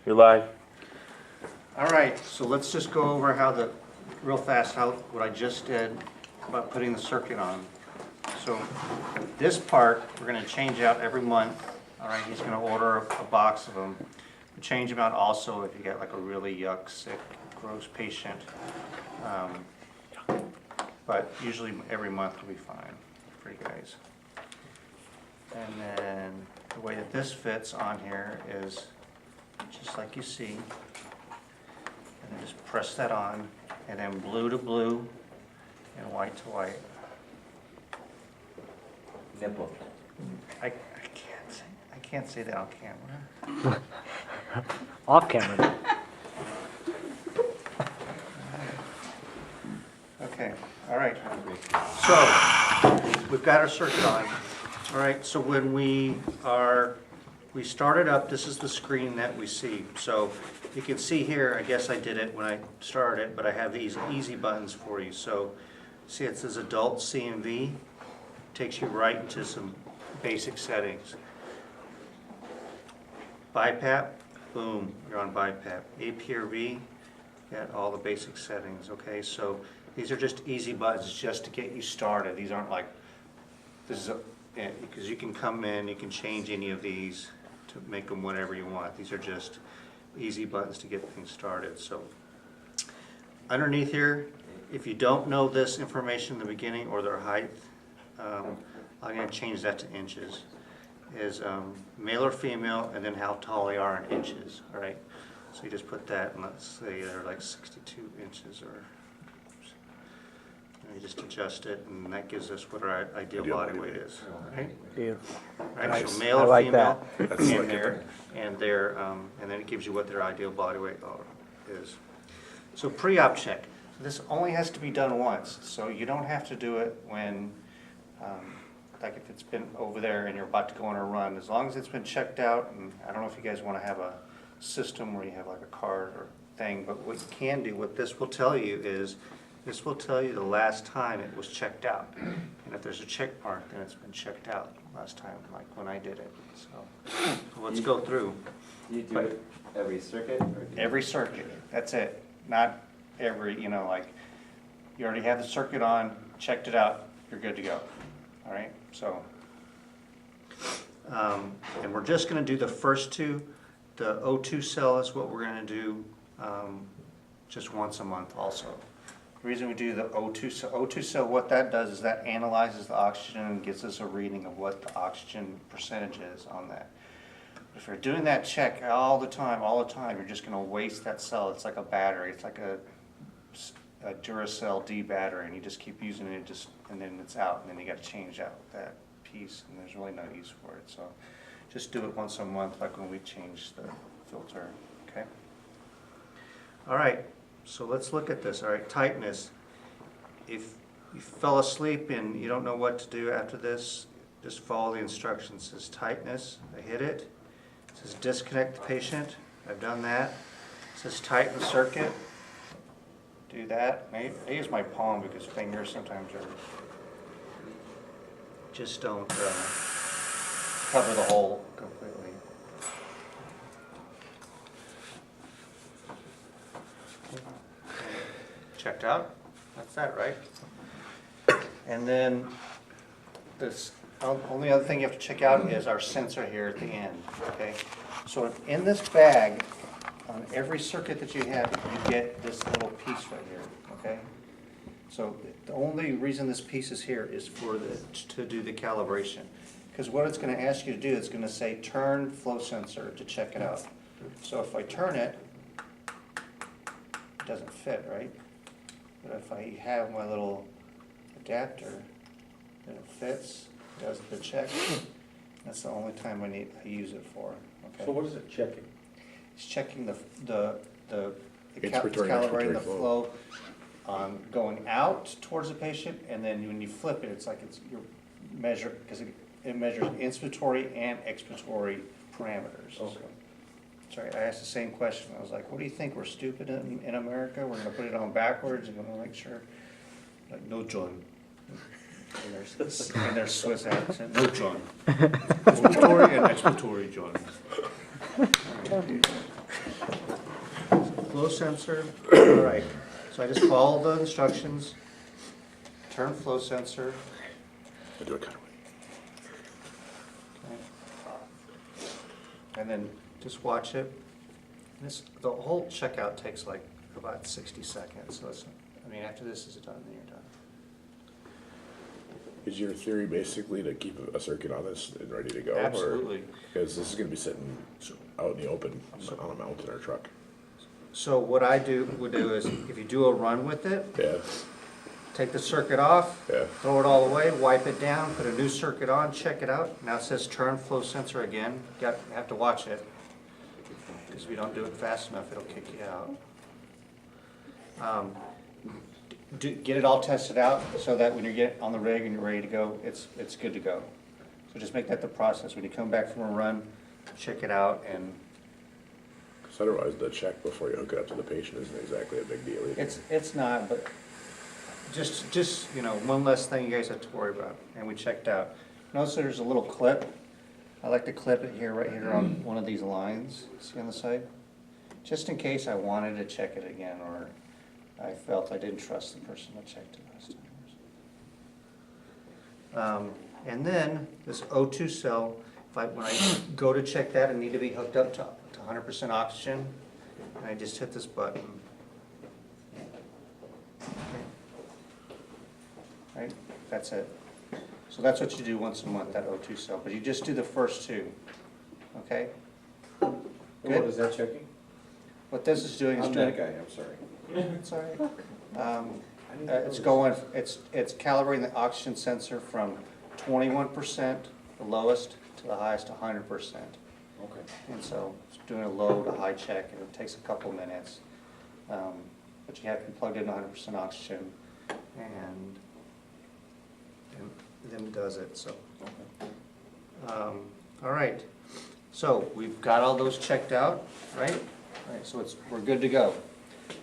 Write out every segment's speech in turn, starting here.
You're live. All right, so let's just go over real fast, what I just did about putting the circuit on. So this part, we're gonna change out every month. All right, he's gonna order a box of them. Change them out also if you got like a really yuck, sick, gross patient. But usually every month will be fine for you guys. And then the way that this fits on here is just like you see. And then just press that on, and then blue to blue and white to white. Nipple. I can't say that on camera. Off camera. Okay, all right. So we've got our circuit on. All right, so when we start it up, this is the screen that we see. So you can see here, I guess I did it when I started it, but I have these easy buttons for you. So see it says adult CMV, takes you right into some basic settings. BiPAP, boom, you're on BiPAP. APRV, got all the basic settings, okay? So these are just easy buttons just to get you started. These aren't like, because you can come in, you can change any of these to make them whatever you want. These are just easy buttons to get things started. So underneath here, if you don't know this information in the beginning or their height, I'm going to change that to inches. Is male or female, and then how tall they are in inches. All right, so you just put that, and let's say they're like 62 inches, or and you just adjust it, and that gives us what our ideal body weight is. Right? Beautiful. Right. So male I or like female, that. and then it gives you what their ideal body weight is. So pre-op check. This only has to be done once, so you don't have to do it when. Like if it's been over there and you're about to go on a run, as long as it's been checked out, and I don't know if you guys want to have a system where you have like a card or thing, but what you can do, what this will tell you is, this will tell you the last time it was checked out. And if there's a check mark, then it's been checked out last time, like when I did it. So let's go through. You do it every circuit? Or Every circuit, that's it. Not every, like, you already have the circuit on, checked it out, you're good to go. All right, so, and we're just going to do the first two. The O2 cell is what we're going to do just once a month also. The reason we do the O2 cell, what that does is that analyzes the oxygen and gives us a reading of what the oxygen percentage is on that. If you're doing that check all the time, you're just going to waste that cell. It's like a battery. It's like a Duracell D battery, and you just keep using it, and then it's out, and then you got to change out that piece, and there's really no use for it. So just do it once a month, like when we change the filter. Okay. All right. So let's look at this. All right, tightness. If you fell asleep and you don't know what to do after this, just follow the instructions. It says tightness. I hit it. It says disconnect the patient. I've done that. It says tighten the circuit. Do that. I use my palm because fingers sometimes just don't cover the hole completely. Checked out. That's that, right? And then this only other thing you have to check out is our sensor here at the end. Okay. So in this bag, on every circuit that you have, you get this little piece right here, okay? So the only reason this piece is here is to do the calibration. Because what it's going to ask you to do, it's going to say turn flow sensor to check it out. So if I turn it, it doesn't fit, right? But if I have my little adapter, then it fits, does the check. That's the only time I use it for, okay? So what is it checking? It's checking the Expiratory, calibrating the expiratory flow going out towards the patient, and then when you flip it, it's like your measure, because it measures inspiratory and expiratory parameters. Okay. Sorry, I asked the same question. I was like, what do you think, we're stupid in America? We're going to put it on backwards and we're going to make sure, like, no John. In their Swiss accent, no John. Inspiratory and expiratory John. Flow sensor, all right. So I just follow the instructions. Turn flow sensor. I do it kind of. Okay. And then just watch it. The whole checkout takes like about 60 seconds. So after this is done, then you're done. Is your theory basically to keep a circuit on this and ready to go? Absolutely. Because this is going to be sitting out in the open on a mount in our truck. So what I would do is, if you do a run with it, Yeah. take the circuit off, Yeah. throw it all away, wipe it down, put a new circuit on, check it out. Now it says turn flow sensor again. You have to watch it, because if you don't do it fast enough, it'll kick you out. Get it all tested out so that when you get on the rig and you're ready to go, it's good to go. So just make that the process. When you come back from a run, check it out, and Because otherwise, the check before you hook it up to the patient isn't exactly a big deal either. it's not, but just one less thing you guys have to worry about. And we checked out. Notice there's a little clip. I like to clip it here, right here on one of these lines. See on the side? Just in case I wanted to check it again, or I felt I didn't trust the person that checked it last time. And then this O2 cell, when I go to check that, I need to be hooked up to 100% oxygen, and I just hit this button. Right, that's it. So that's what you do once a month, that O2 cell, but you just do the first two, okay? What is that checking? What this is doing is I'm doing. that guy, I'm sorry. It's all right. It's calibrating the oxygen sensor from 21%, the lowest, to the highest, 100%. Okay. And so it's doing a low to high check, and it takes a couple minutes. But you have to be plugged in 100% oxygen, and then it does it, so. All right, so we've got all those checked out, right? All right, so we're good to go.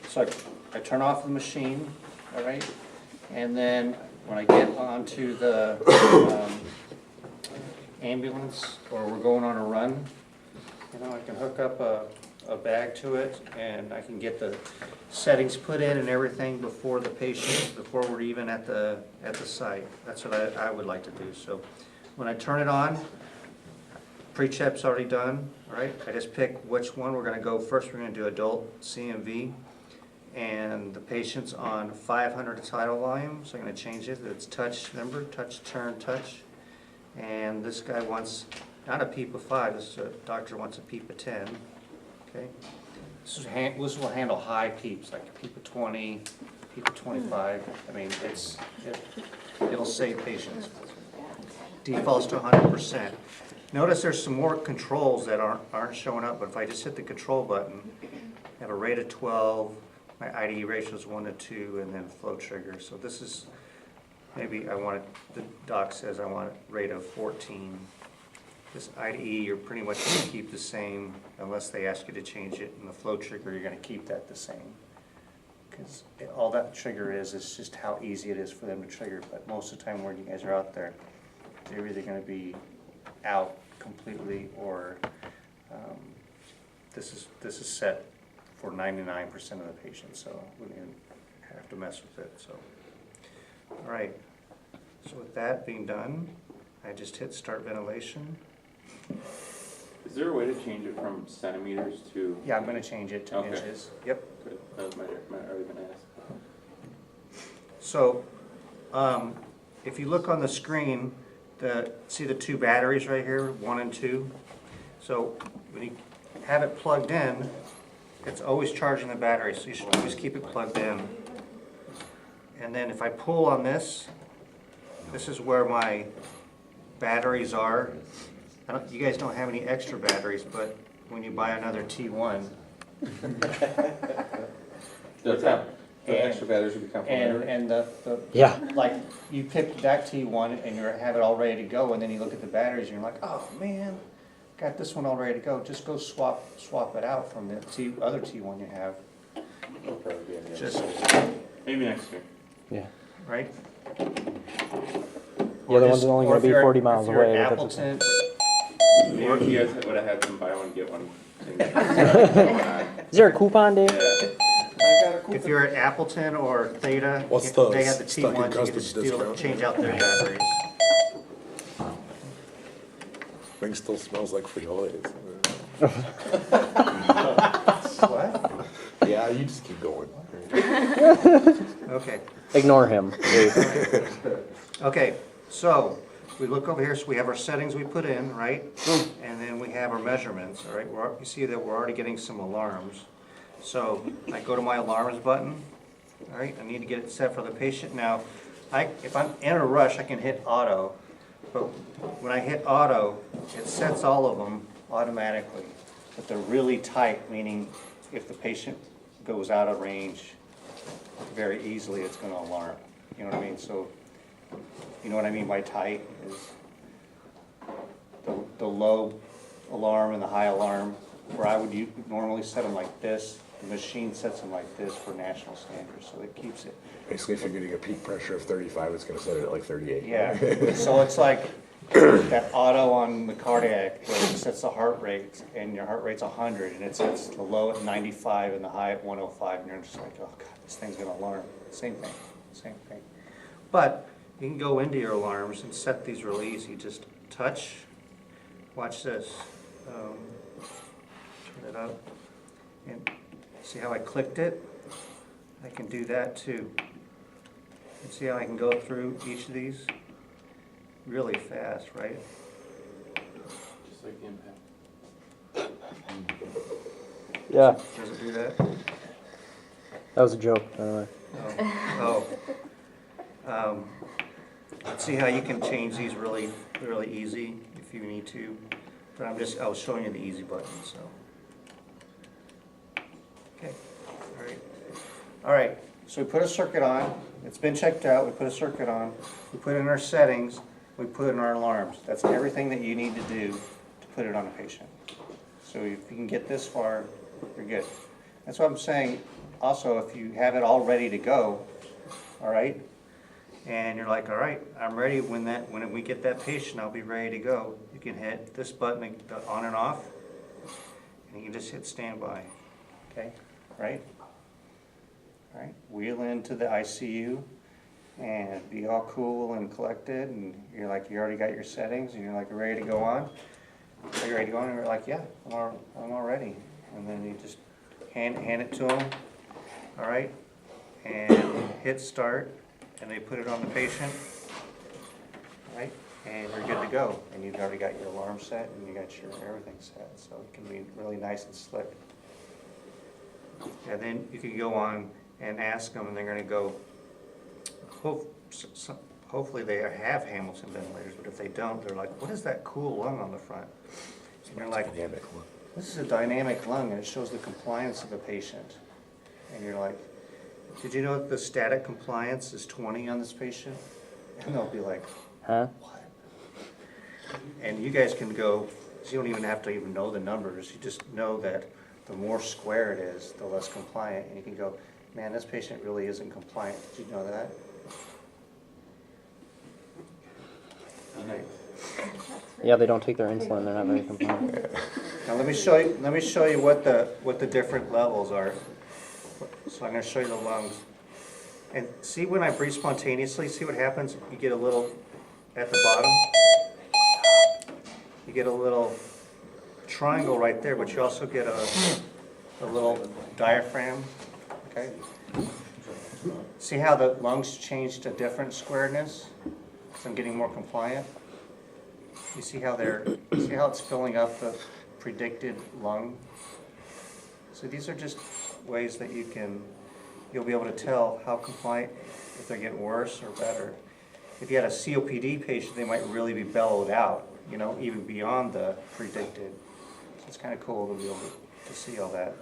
So I turn off the machine, all right? And then when I get onto the ambulance, or we're going on a run, I can hook up a bag to it, and I can get the settings put in and everything before we're even at the site. That's what I would like to do. So when I turn it on, pre-chep's already done, all right? I just pick which one we're gonna go first. We're gonna do adult CMV, and the patient's on 500 tidal volume, so I'm gonna change it. It's touch, remember, touch, turn, touch. And this guy wants, not a PEEP of 5, this doctor wants a PEEP of 10, okay? This will handle high PEEPs, like a PEEP of 20, PEEP of 25. I mean, it'll save patients. Defaults to 100%. Notice there's some more controls that aren't showing up, but if I just hit the control button, I have a rate of 12, my IDE ratio is 1 to 2, and then flow trigger. So this is, maybe the doc says I want a rate of 14. This IDE, you're pretty much going to keep the same unless they ask you to change it, and the flow trigger, you're going to keep that the same. Because all that trigger is just how easy it is for them to trigger. But most of the time when you guys are out there, they're either going to be out completely, or this is set for 99% of the patients, so we don't even have to mess with it. So, all right. So with that being done, I just hit start ventilation. Is there a way to change it from centimeters to? Yeah, I'm going to change it to Okay. inches. Yep. Good. That was my already been asked. So, if you look on the screen, see the two batteries right here, 1 and 2? So when you have it plugged in, it's always charging the battery, so you should always keep it plugged in. And then if I pull on this is where my batteries are. You guys don't have any extra batteries, but when you buy another T-1, Does that, the extra batteries will become complimentary? and Yeah. like you pick that T1 and you have it all ready to go, and then you look at the batteries and you're like, oh man, got this one all ready to go. Just go swap it out from the other T1 you have. It'll probably be in the Just Maybe next year. Yeah. right. The other one's only Or going if to be you're 40 if miles you're away. at if it's- Appleton, Maybe if you guys would have had some buy one get one thing. Is there a coupon, Dave? If you're at Appleton or Theta, What's if the they have the stuck in T1s, you custom can still discount? change out their batteries. Thing still smells like Frijoles. What? Yeah, you just keep going. Okay. Ignore him, Dave. Okay, so we look over here, so we have our settings we put in, right? And then we have our measurements, all right? You see that we're already getting some alarms. So I go to my alarms button, all right? I need to get it set for the patient. Now, if I'm in a rush, I can hit auto. But when I hit auto, it sets all of them automatically. But they're really tight, meaning if the patient goes out of range very easily, it's gonna alarm. You know what I mean? So, you know what I mean by tight is the low alarm and the high alarm, where I would normally set them like this. The machine sets them like this for national standards, so it keeps it. Basically, if you're getting a peak pressure of 35, it's gonna set it at like 38. Yeah, so it's like that auto on the cardiac, where it sets the heart rate, and your heart rate's 100, and it sets the low at 95 and the high at 105, and you're just like, oh God, this thing's gonna alarm. Same thing, same thing. But you can go into your alarms and set these really easy. Just touch, watch this. Turn it up, and see how I clicked it? I can do that too. And see how I can go through each of these really fast, right? Just like impact. Yeah, Does it do that? that was a joke, by the way. Oh. See how you can change these really, really easy if you need to. But I was showing you the easy button, so. Okay, all right. All right, so we put a circuit on. It's been checked out. We put a circuit on. We put in our settings. We put in our alarms. That's everything that you need to do to put it on a patient. So if you can get this far, you're good. That's what I'm saying. Also, if you have it all ready to go, all right, and you're like, all right, I'm ready. When we get that patient, I'll be ready to go. You can hit this button, the on and off, and you can just hit standby. Okay, right? All right, wheel into the ICU and be all cool and collected, and you're like, you already got your settings, and you're like, ready to go on. Are you ready to go on? And you're like, yeah, I'm all ready. And then you just hand it to them, all right, and hit start, and they put it on the patient, right, and you're good to go. And you've already got your alarm set, and you got your everything set, so it can be really nice and slick. And then you can go on and ask them, and they're gonna go, hopefully they have Hamilton ventilators, but if they don't, they're like, what is that cool lung on the front? And you're like, this is a dynamic lung, and it shows the compliance of the patient. And you're like, did you know that the static compliance is 20 on this patient? And they'll be like, Huh? what? And you guys can go, so you don't even have to even know the numbers, you just know that the more square it is, the less compliant, and you can go, man, this patient really isn't compliant. Did you know that? Right. Yeah, they don't take their insulin, they're not very compliant. Now let me show you what the different levels are. So I'm going to show you the lungs. And see when I breathe spontaneously, see what happens? You get a little, at the bottom, you get a little triangle right there, but you also get a little diaphragm, okay? See how the lungs change to different squareness? So I'm getting more compliant. You see how it's filling up the predicted lung? So these are just ways that you'll be able to tell how compliant, if they're getting worse or better. If you had a COPD patient, they might really be bellowed out, you know, even beyond the predicted. So it's kind of cool to be able to see all that.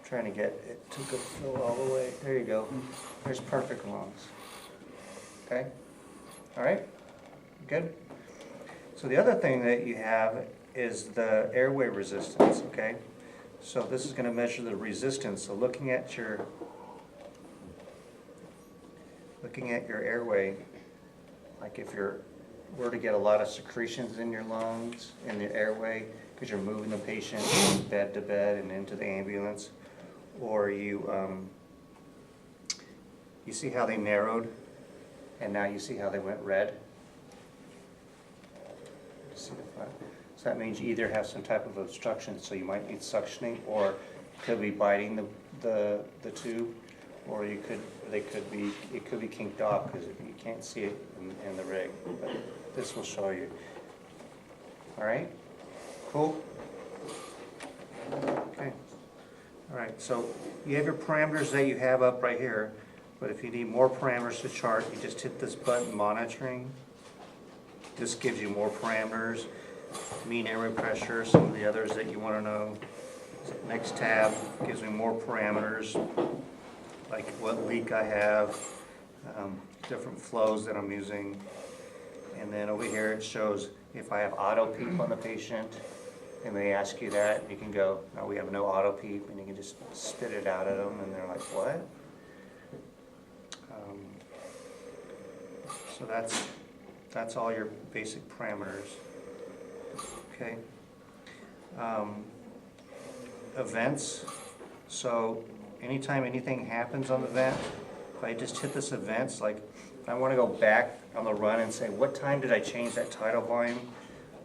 Trying to get it to go all the way. There you go. There's perfect lungs. Okay? All right? Good? So the other thing that you have is the airway resistance, okay? So this is going to measure the resistance. So looking at your airway, like if you're were to get a lot of secretions in your lungs, in the airway, because you're moving the patient from bed to bed and into the ambulance, or you see how they narrowed, and now you see how they went red? See the front? So that means you either have some type of obstruction, so you might need suctioning, or could be biting the tube, or it could be kinked off because you can't see it in the rig. But this will show you. All right, cool. Okay. All right. So you have your parameters that you have up right here, but if you need more parameters to chart, you just hit this button, monitoring. This gives you more parameters, mean airway pressure, some of the others that you want to know. Next tab gives me more parameters, like what leak I have, different flows that I'm using. And then over here it shows if I have auto peep on the patient, and they ask you that, you can go, no, we have no auto peep, and you can just spit it out at them, and they're like, what? So that's all your basic parameters. Okay. Events. So anytime anything happens on the vent, if I just hit this events, like I want to go back on the run and say, what time did I change that tidal volume?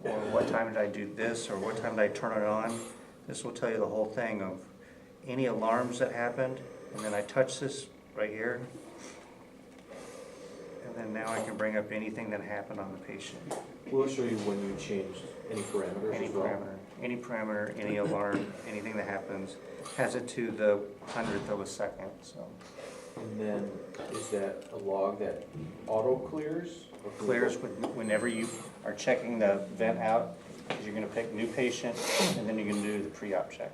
Or what time did I do this? Or what time did I turn it on? This will tell you the whole thing of any alarms that happened. And then I touch this right here. And then now I can bring up anything that happened on the patient. We'll show you when you changed any parameters Any as well. parameter, any alarm, anything that happens, has it to the 100th of a second, so. And then, is that a log that auto clears? Or can we Clears go- whenever you are checking the vent out, because you're gonna pick new patient, and then you can do the pre-op check.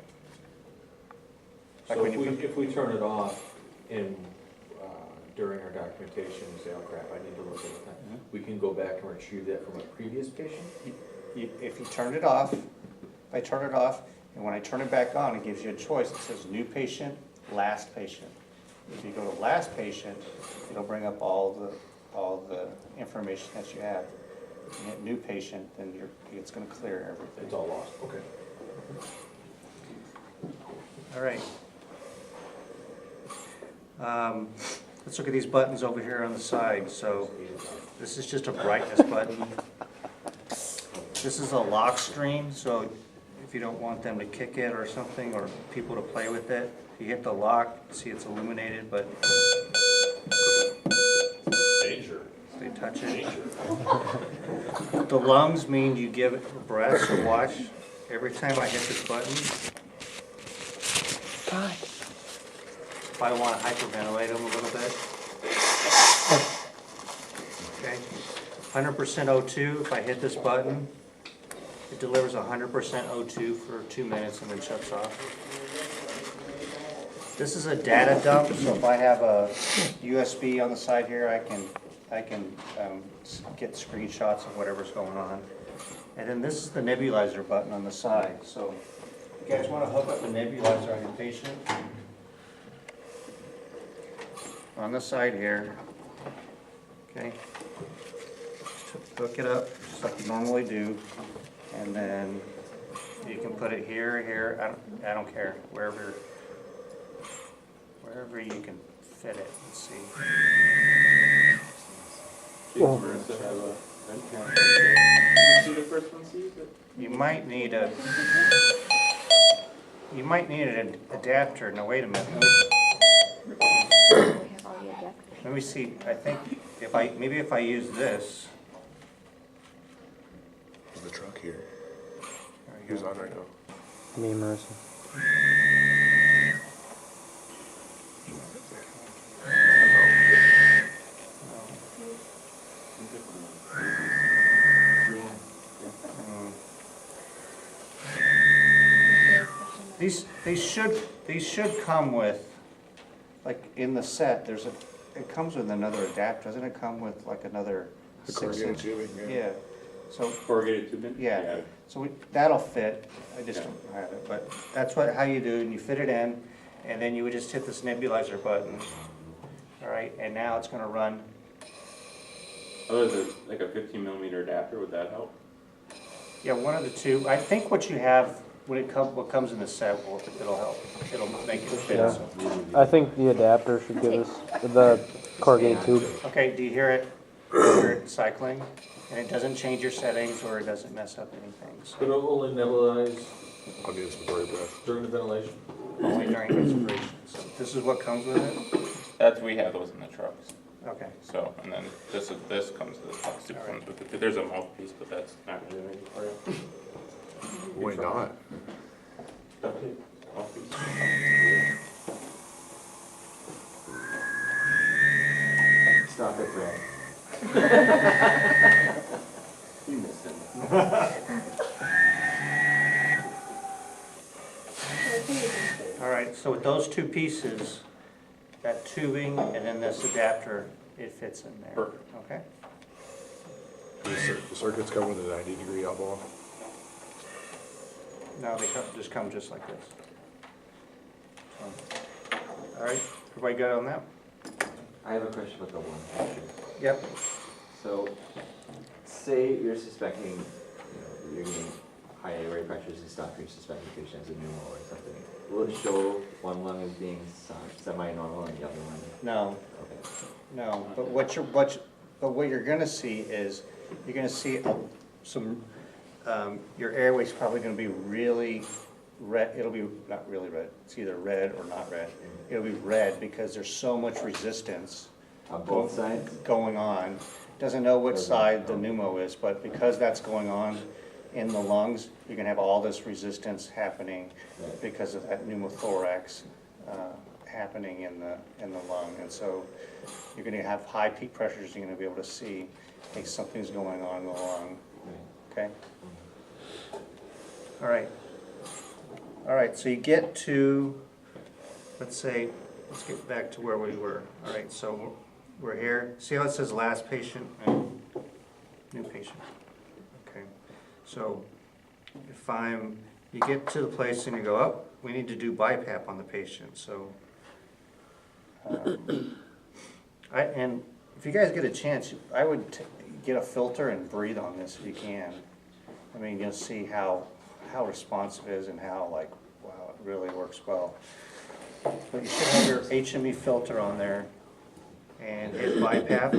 Like So when you if we turn it off in, during our documentation and say, oh crap, I need to look at it, we can go back and retrieve that from a previous patient? If you turn it off, I turn it off, and when I turn it back on, it gives you a choice. It says new patient, last patient. If you go to last patient, it'll bring up all the information that you have. If you hit new patient, then it's gonna clear everything. It's all lost, okay. All right. Let's look at these buttons over here on the side. So this is just a brightness button. This is a lock screen, so if you don't want them to kick it or something, or people to play with it, you hit the lock, see it's illuminated, but Danger. they touch it. The lungs mean you give it a breath, so watch. Every time I hit this button, God. if I want to hyperventilate them a little bit. Okay, 100% O2, if I hit this button, it delivers 100% O2 for 2 minutes and then shuts off. This is a data dump, so if I have a USB on the side here, I can get screenshots of whatever's going on. And then this is the nebulizer button on the side, so if you guys want to hook up a nebulizer on your patient, on the side here, okay, just hook it up just like you normally do, and then you can put it here, I don't care, wherever you can fit it. Let's see. Whoa. To have a vent camera. See the first one, see? You might need an adapter. No, wait a minute. Let me see. I think if I use this. There's the truck here. There you Who's go. on right now? Me and Marissa. These should come with, like in the set, it comes with another adapter. Doesn't it come with like another The 6 corrugated inch? tubing, yeah. Yeah. So Corrugated tubing? yeah. So that'll fit. I just don't have it, but that's how you do it. And you fit it in, and then you would just hit this nebulizer button. All right, and now it's going to run Other than like a 15 millimeter adapter, would that help? Yeah, one of the two. I think what you have, what comes in the set, it'll help. It'll make it fit. Yeah. So. I think the adapter should give us the corrugated tube. Okay, do you hear it? Do you hear it cycling? And it doesn't change your settings or it doesn't mess up anything. So But it'll only nebulize I'll get inspiratory breath. during the ventilation. only during inspiration. So this is what comes with it? We have those in the trucks. Okay. So, and then this comes to the trucks, it comes with it. There's a mouthpiece, but that's not gonna do anything for you. Why not? Okay, mouthpiece. Stop it, Brad. You missed it. All right, so with those two pieces, that tubing and then this adapter, it fits in there. Perfect. Okay? The circuits come with a 90-degree elbow. Now they just come just like this. So, all right, everybody got on that? I have a question about the lung pressures. Yep. So, say you're suspecting, you're getting high airway pressures and stuff, you're suspecting the patient has a pneumo or something. Will it show one lung as being semi-normal and the other one? No, Okay. no, but what you're gonna see is, you're gonna see your airway's probably gonna be really red, it'll be not really red, it's either red or not red. It'll be red because there's so much resistance On both sides? going on. Doesn't know which side the pneumo is, but because that's going on in the lungs, you're gonna have all this resistance happening because of that pneumothorax happening in the lung. And so you're gonna have high peak pressures, you're gonna be able to see, hey, something's going on in the lung, okay? All right. All right, so you get to, let's get back to where we were. All right, so we're here. See how it says last patient and new patient? Okay, so if you get to the place and you go, oh, we need to do BiPAP on the patient, so. And if you guys get a chance, I would get a filter and breathe on this if you can. I mean, you'll see how responsive it is and how wow, it really works well. But you should have your HME filter on there and hit BiPAP.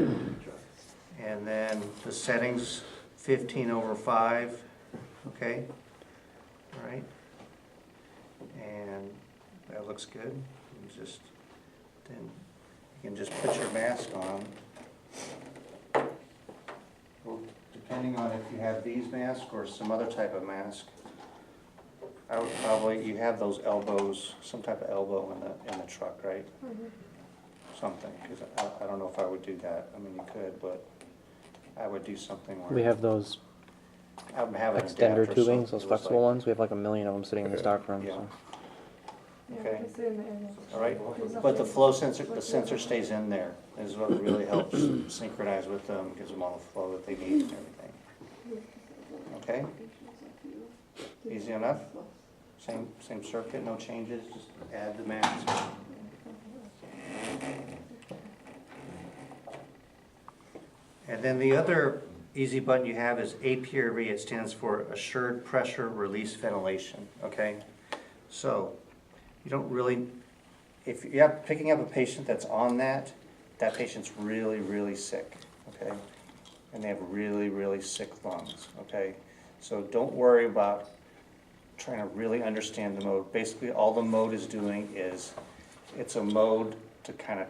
And then the settings 15/5, okay? All right. And that looks good. Then you can just put your mask on. Well, depending on if you have these masks or some other type of mask, I would probably, you have those elbows, some type of elbow in the truck, right? Something, because I don't know if I would do that. I mean, you could, but I would do something where. We have those I would have an extender adapter, so tubings, those it was flexible like- ones. We have like 1,000,000 of them sitting in the stock room. Yeah. So. Okay. All right, but the flow sensor, the sensor stays in there, is what really helps synchronize with them, gives them all the flow that they need and everything. Okay? Easy enough? Same circuit, no changes, just add the mask. And then the other easy button you have is APRV, it stands for Assured Pressure Release Ventilation, okay? So, you don't really, if you're picking up a patient that's on that patient's really, really sick, okay? And they have really, really sick lungs, okay? So don't worry about trying to really understand the mode. Basically, all the mode is doing is, it's a mode to kind of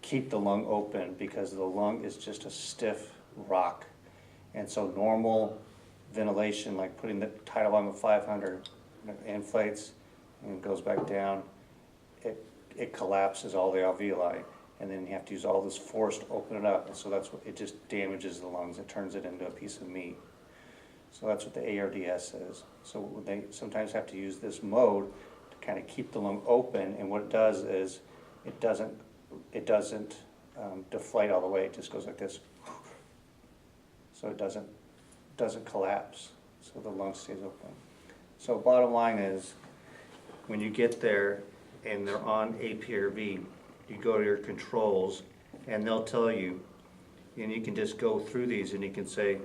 keep the lung open because the lung is just a stiff rock. And so normal ventilation, like putting the tidal volume of 500, inflates and goes back down, it collapses all the alveoli. And then you have to use all this force to open it up. And so that's what, it just damages the lungs. It turns it into a piece of meat. So that's what the ARDS is. So they sometimes have to use this mode to kind of keep the lung open. And what it does is it doesn't deflate all the way. It just goes like this. So it doesn't collapse. So the lung stays open. So bottom line is, when you get there and they're on APRV, you go to your controls and they'll tell you, and you can just go through these and you can say,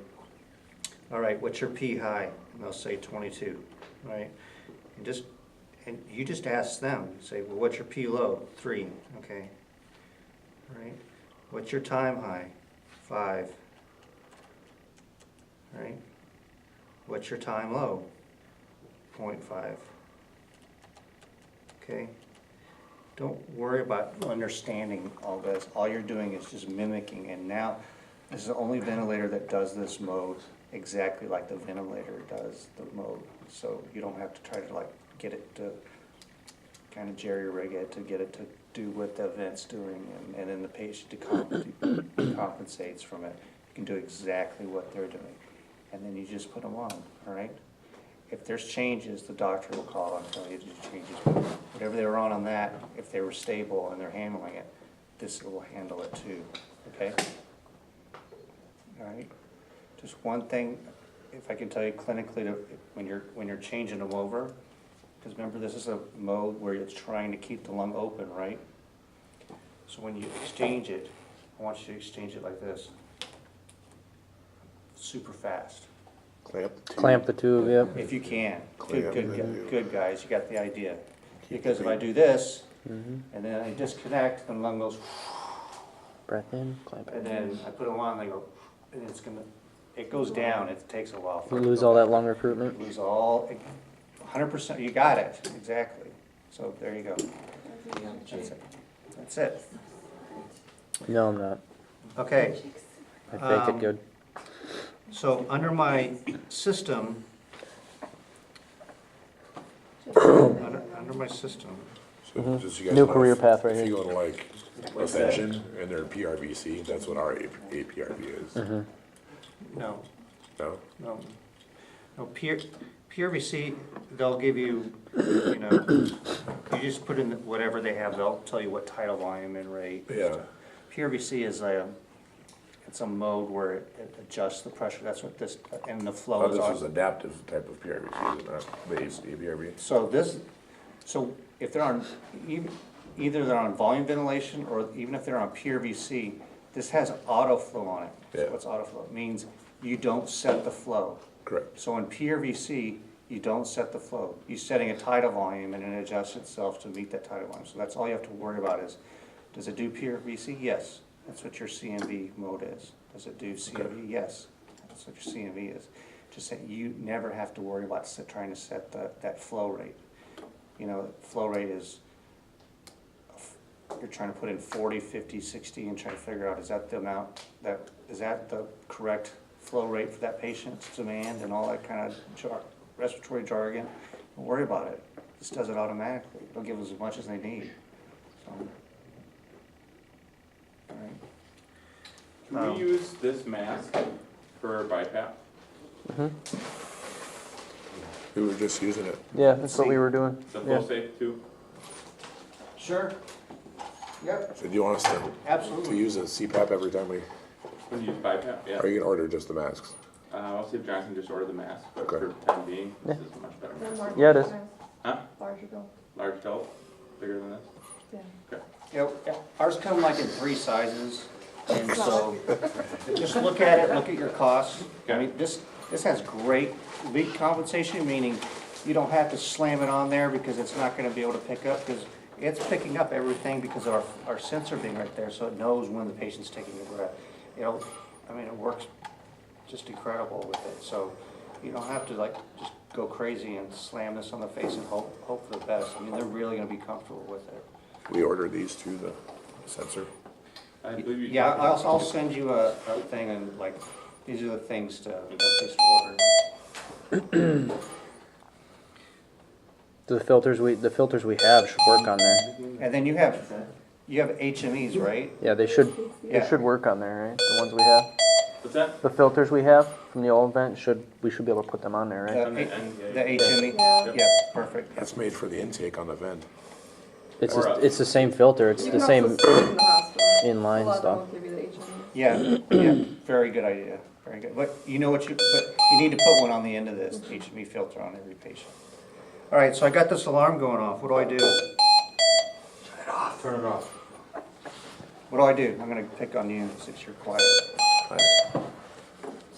all right, what's your P high? And they'll say 22, right? And you just ask them, say, well, what's your P low? 3, okay. Right? What's your time high? 5. Right? What's your time low? 0.5. Okay? Don't worry about understanding all this. All you're doing is just mimicking. And now, this is the only ventilator that does this mode exactly like the ventilator does the mode. So you don't have to try to like get it to kind of jerry-rig it to get it to do what the vent's doing, and then the patient compensates from it. You can do exactly what they're doing. And then you just put them on, all right? If there's changes, the doctor will call and tell you the changes. Whatever they were on that, if they were stable and they're handling it, this will handle it too, okay? All right? Just one thing, if I can tell you clinically, when you're changing them over, because remember this is a mode where it's trying to keep the lung open, right? So when you exchange it, I want you to exchange it like this. Super fast. Clamp the tube. Yep. If you can. Clamp and then you- Good guys, you got the idea. Keep Because the if I beat. do this, Mm-hmm. and then I disconnect, the lung goes, Breath in, clamp and it. then I put them on, they go, and it goes down, it takes a while. for You it to lose go all that back. lung recruitment. Lose all, 100%, you got it, exactly. So there you go. That's it. That's it. No, I'm not. Okay, I fake it good. so under my system, under my system, So just so you guys New know, career if- path right If you here. go to like Ascension and they're PRVC, that's what our APRV is. no, No? no, PRVC, they'll give you, you know, you just put in whatever they have, they'll tell you what tidal volume and rate. Yeah. PRVC is it's a mode where it adjusts the pressure, that's what this, and the flow Oh, is this is on. adaptive type of PRVC, is it not the APRV? So if they're on, either they're on volume ventilation, or even if they're on PRVC, this has auto flow on it. So Yeah. what's auto flow? It means you don't set the flow. Correct. So in PRVC, you don't set the flow. You're setting a tidal volume and it adjusts itself to meet that tidal volume. So that's all you have to worry about is, does it do PRVC? Yes. That's what your CMV mode is. Does it do CMV? Yes. That's what your CMV is. Just that you never have to worry about trying to set that flow rate. You know, flow rate is, you're trying to put in 40, 50, 60 and trying to figure out, is that the amount, is that the correct flow rate for that patient's demand and all that kind of respiratory jargon? Don't worry about it. This does it automatically. It'll give us as much as they need. So, all right. Can we use this mask for BiPAP? We were just using it. Yeah, that's what we were doing. The Yeah. full safe too? Sure. Yep, So do you want us to absolutely. use a CPAP every time we, When you use BiPAP, yeah. or you can order just the masks? I'll see if John can just order the mask Okay. for the time being. Yeah. This is much better. Yeah, it is. Huh? Larger bill, Large tilt, bigger than this? yeah. Okay. Yeah, ours come like in 3 sizes, and so just look at it, look at your costs. I mean, this has great leak compensation, meaning you don't have to slam it on there because it's not gonna be able to pick up, because it's picking up everything because of our sensor being right there, so it knows when the patient's taking a breath. It works just incredible with it, so you don't have to like just go crazy and slam this on the face and hope for the best. I mean, they're really gonna be comfortable with it. We order these too, the sensor. I believe you. Yeah, I'll send you a thing and like, these are the things to order. The filters we have should work on there. And then you have HMEs, right? Yeah, they should Yeah. work on there, right? The ones we have. What's that? The filters we have from the old vent we should be able to put them on there, right? On the end, The yeah. HME, Yeah. yeah, perfect. That's made for the intake on the vent. It's the same filter. It's You the can same also store it in the hospital. inline A lot of them stuff. will give you the HME. Yeah, very good idea, very good. But you need to put one on the end of this HME filter on every patient. All right, so I got this alarm going off. What do I do? Turn it off. What do I do? I'm gonna pick on you since you're quiet.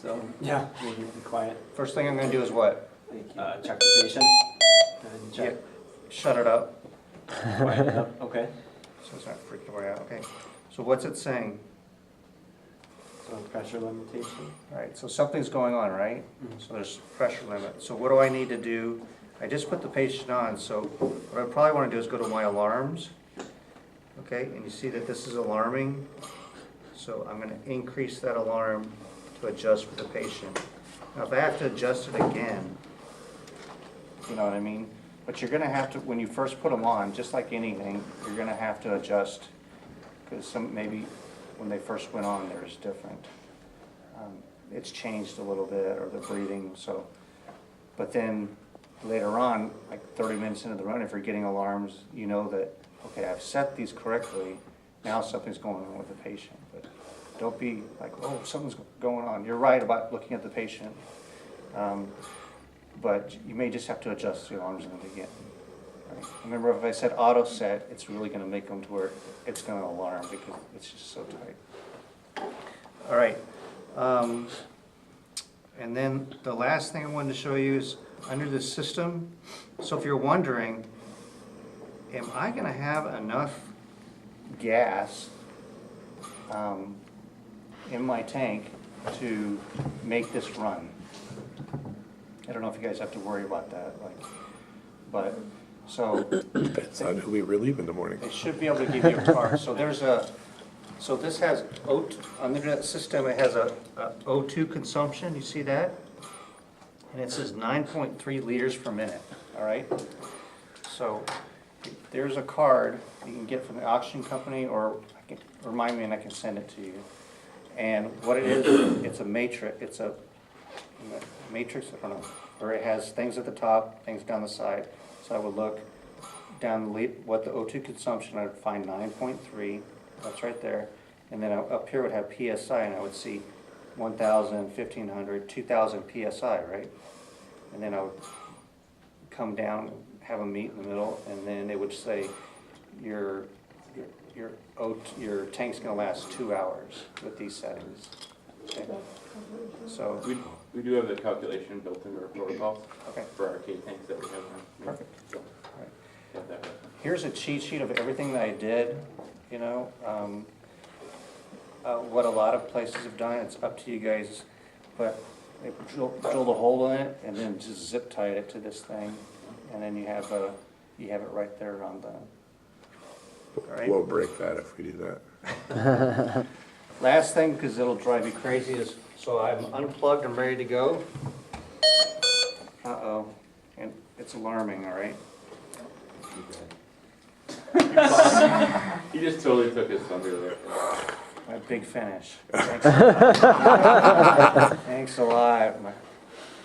So, yeah, we'll be quiet. First thing I'm gonna do is what? Check the patient. And check. Shut it up, Quiet it up. Okay. so it's not freaking away out, okay. So what's it saying? So pressure limitation. All right, so something's going on, right? So there's pressure limit. So what do I need to do? I just put the patient on, so what I probably wanna do is go to my alarms. Okay, and you see that this is alarming? So I'm gonna increase that alarm to adjust for the patient. Now, if I have to adjust it again, you know what I mean? But you're gonna have to, when you first put them on, just like anything, you're gonna have to adjust. Because maybe when they first went on, they're just different. It's changed a little bit, or the breathing, so. But then later on, like 30 minutes into the run, if you're getting alarms, you know that, okay, I've set these correctly, now something's going on with the patient. But don't be like, oh, something's going on. You're right about looking at the patient. But you may just have to adjust the alarms in the beginning. Right? Remember, if I said auto set, it's really gonna make them to where it's gonna alarm because it's just so tight. All right. And then the last thing I wanted to show you is under the system. So if you're wondering, am I gonna have enough gas in my tank to make this run? I don't know if you guys have to worry about that, but, so Depends on who we relieve in the morning. it should be able to give you a target. So so this has O2, under that system, it has a O2 consumption, you see that? And it says 9.3 liters per minute, all right? So there's a card you can get from the auction company, or remind me and I can send it to you. And what it is, it's a matrix, I don't know, where it has things at the top, things down the side. So I would look down what the O2 consumption, I would find 9.3, that's right there. And then up here would have PSI, and I would see 1,000, 1,500, 2,000 PSI, right? And then I would come down, have them meet in the middle, and then it would say your tank's gonna last 2 hours with these settings. Okay? So, We do have the calculation built into our protocol okay, for our K tanks that we have now. perfect. So, All right. got that right. Here's a cheat sheet of everything that I did, you know. What a lot of places have done, it's up to you guys, but they drilled a hole in it and then just zip tied it to this thing, and then you have it right there on the, all right? We'll break that if we do that. Last thing, because it'll drive you crazy, is, so I'm unplugged, I'm ready to go. Uh-oh, and it's alarming, all right? He just totally took his thunder there. My big finish. Thanks a lot.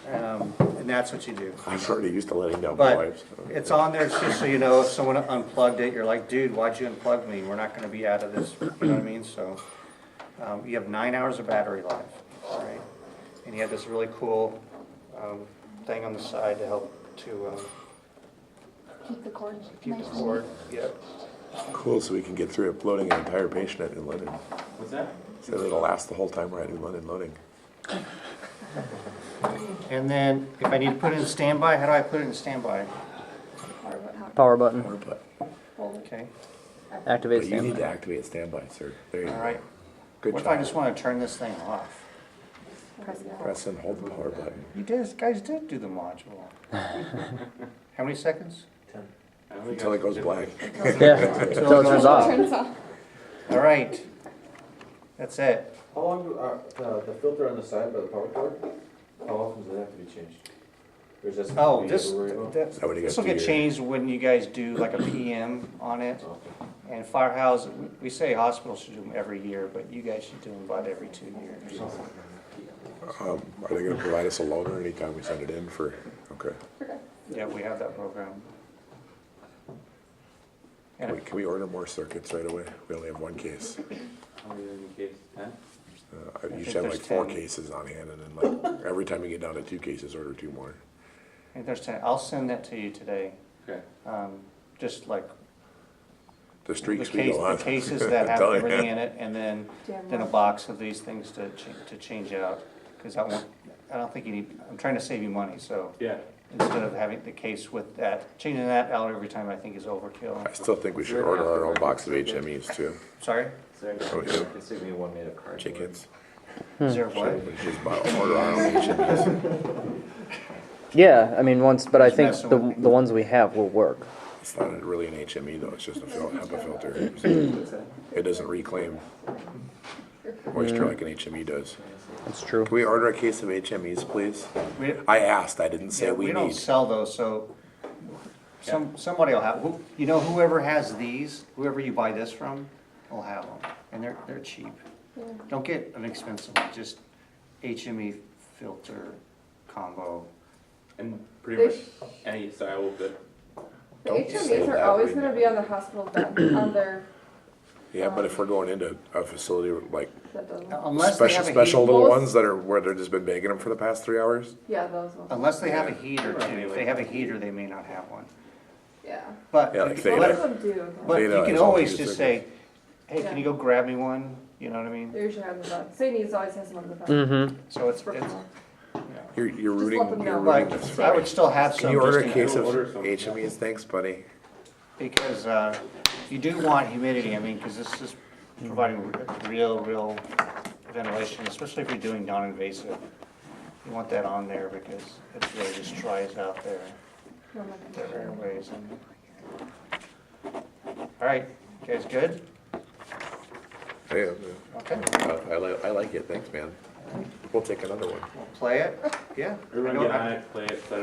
And that's what you do. I'm already used to letting down my But wife. So. it's on there, it's just so you know, if someone unplugged it, you're like, dude, why'd you unplug me? We're not gonna be out of this, you know what I mean? So, you have 9 hours of battery life, all right? And you have this really cool, thing on the side to help to, Keep the cord keep nice the and cord, yep. Cool, so we can get through uploading an entire patient at New London. What's that? So it'll last the whole time we're at New London loading. And then, if I need to put it in standby, how do I put it in standby? Or what, how, Power button. But hold it. Okay, Activate you need to standby. activate standby, sir. There you all go. right. Good What if I job. just wanna turn this thing off? Press it. Press and hold the power button. You guys did do the module. How many seconds? I only Until got it goes 50. black. Yeah, until it turns off. Turns off. All right, that's it. How long do, the filter on the side by the power cord, how often does it have to be changed? Or is that something Oh, we this, have to worry about? that what you this got will to get do? changed when you guys do like a PM on it. Okay. And firehouse, we say hospitals should do them every year, but you guys should do them about every 2 years. Are they gonna provide us a loaner anytime we send it in for, okay. Yeah, we have that program. Can we order more circuits right away? We only have one case. How many in the case? 10? I think usually have there's like 4 10. cases on hand, and then like every time we get down to 2 cases, order 2 more. I think there's 10, I'll send that to you today. Okay. Just like The streaks the we case, go on. the cases that have Telling you. everything in it, and then a box of these things to change out. Cause I don't think you need, I'm trying to save you money, so Yeah. instead of having the case with that, changing that out every time I think is overkill. I still think we should order our own box of HMEs too. Sorry, Is there Oh, yeah. considering one made of cardboard? Chickens. is there what? We should just order our own HMEs. Yeah, I mean, but I Just think messing the with me. the ones we have will work. It's not really an HME though, it's just a HEPA filter. What's that? It doesn't reclaim moisture like an HME does. It's true. Can we order a case of HMEs, please? We, I asked, I didn't say yeah, we we don't need. sell those, so somebody will have, you know, whoever has these, whoever you buy this from, will have them, and they're cheap. Don't get an expensive one, just HME filter combo. And pretty much any style good. The Don't say HMEs are that always way. gonna be on the hospital bed, on their, Yeah, but if we're going into a facility like that doesn't, Unless they have a special heat, little Most- ones that are, where they've just been bagging them for the past 3 hours? yeah, those ones, unless they have a heater too, if they have a heater, they may not have one. yeah. But, Yeah, like Most Theta. of them do, but Theta you can has all always these just things. say, hey, can you go grab me one, you know what I mean? they usually have the bed, St. Needs always has one in the bed. Mm-hmm. So it's, For people. You're Just rooting, let them you're know. rooting but this. I would still have some Can you order just a in case of order some. HMEs? Thanks, buddy. because, you do want humidity, I mean, cause this is providing real ventilation, especially if you're doing non-invasive. You want that on there because it really just dries out there, Oh my their gosh. airways and. All right, you guys good? Yeah, Okay, I like it. Thanks, man. We'll take another one. we'll play it, yeah. Everyone I know- get on it, play it, set